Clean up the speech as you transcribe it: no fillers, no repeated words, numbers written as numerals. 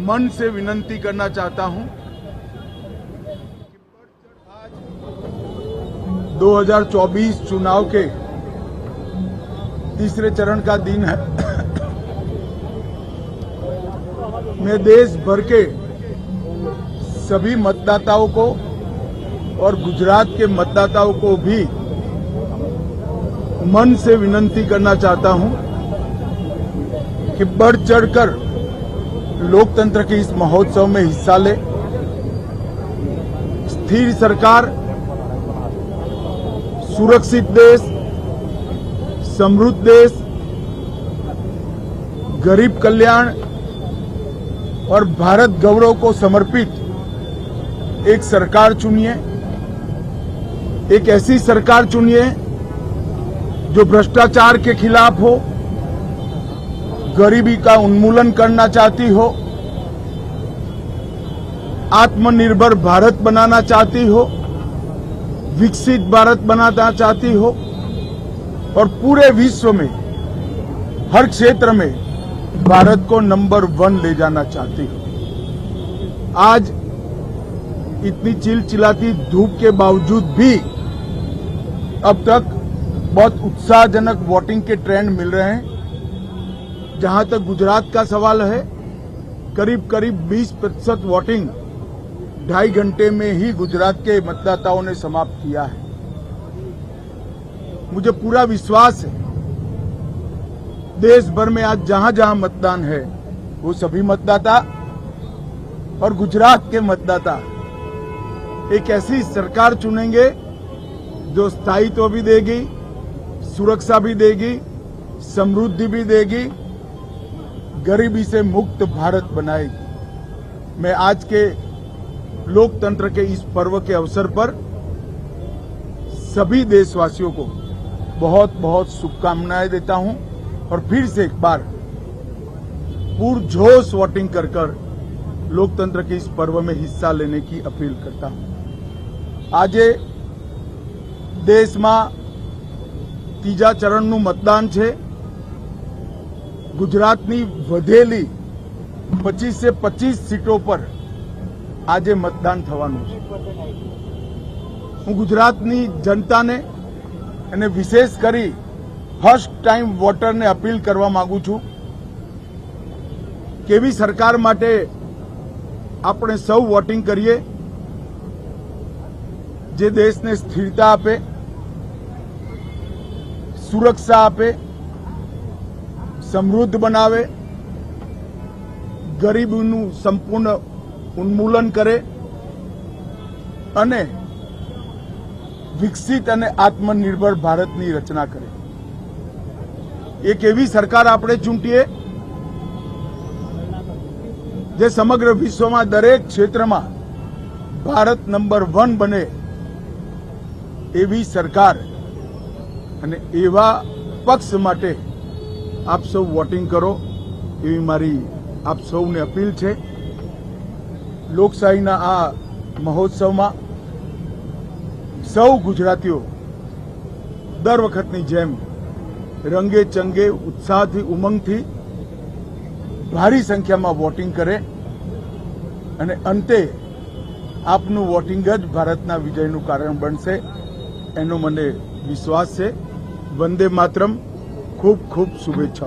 मन से विनती करना चाहता हूं। आज 2024 चुनाव के तीसरे चरण का दिन है। मैं देश भर के सभी मतदाताओं को और गुजरात के मतदाताओं को भी मन से विनती करना चाहता हूं कि बढ़ चढ़कर लोकतंत्र के इस महोत्सव में हिस्सा ले। स्थिर सरकार, सुरक्षित देश, समृद्ध देश, गरीब कल्याण और भारत गौरव को समर्पित एक सरकार चुनिए। एक ऐसी सरकार चुनिए जो भ्रष्टाचार के खिलाफ हो, गरीबी का उन्मूलन करना चाहती हो, आत्मनिर्भर भारत बनाना चाहती हो, विकसित भारत बनाना चाहती हो और पूरे विश्व में हर क्षेत्र में भारत को नंबर 1 ले जाना चाहती हो। आज इतनी चिलचिलाती धूप के बावजूद भी अब तक बहुत उत्साहजनक वोटिंग के ट्रेंड मिल रहे हैं। जहां तक गुजरात का सवाल है, करीब 20% वोटिंग 2.5 घंटे में ही गुजरात के मतदाताओं ने समाप्त किया है। मुझे पूरा विश्वास है देश भर में आज जहां जहां मतदान है वो सभी मतदाता और गुजरात के मतदाता एक ऐसी सरकार चुनेंगे जो स्थायित्व भी देगी, सुरक्षा भी देगी, समृद्धि भी देगी, गरीबी से मुक्त भारत बनाएगी। मैं आज के लोकतंत्र के इस पर्व के अवसर पर सभी देशवासियों को बहुत बहुत शुभकामनाएं देता हूं और फिर से एक बार पुरजोश वोटिंग कर लोकतंत्र के इस पर्व में हिस्सा लेने की अपील करता हूं। आज देश में तीजा चरणનું मतदान છે। गुजरातनी વધેલી 25 से 25 सीटों पर આજે मतदान થવાનું છે। હું ગુજરાતની જનતાને અને વિશેષ કરી ફર્સ્ટ ટાઈમ વોટરને અપીલ કરવા માંગુ છું કેવી સરકાર માટે આપણે સૌ વોટિંગ કરીએ જે દેશને સ્થિરતા આપે, સુરક્ષા આપે, સમૃદ્ધ બનાવે, ગરીબીનું સંપૂર્ણ ઉન્મૂલન કરે અને વિકસિત અને આત્મનિર્ભર ભારતની રચના કરે। એક એવી સરકાર આપણે ચૂંટીએ જે સમગ્ર વિશ્વમાં દરેક ક્ષેત્રમાં ભારત નંબર 1 બને એવી સરકાર અને એવા પક્ષ માટે આપ સૌ વોટિંગ કરો એવી મારી આપ સૌને અપીલ છે। લોકશાહીના આ મહોત્સવમાં સૌ ગુજરાતીઓ દર વખતની જેમ રંગે ચંગે ઉત્સાહથી ઉમંગથી ભારી સંખ્યામાં વોટિંગ કરે અને અંતે આપનું વોટિંગ જ ભારતના વિજયનું કારણ બનશે એનો મને વિશ્વાસ છે। વંદે માતરમ। ખૂબ ખૂબ શુભેચ્છા।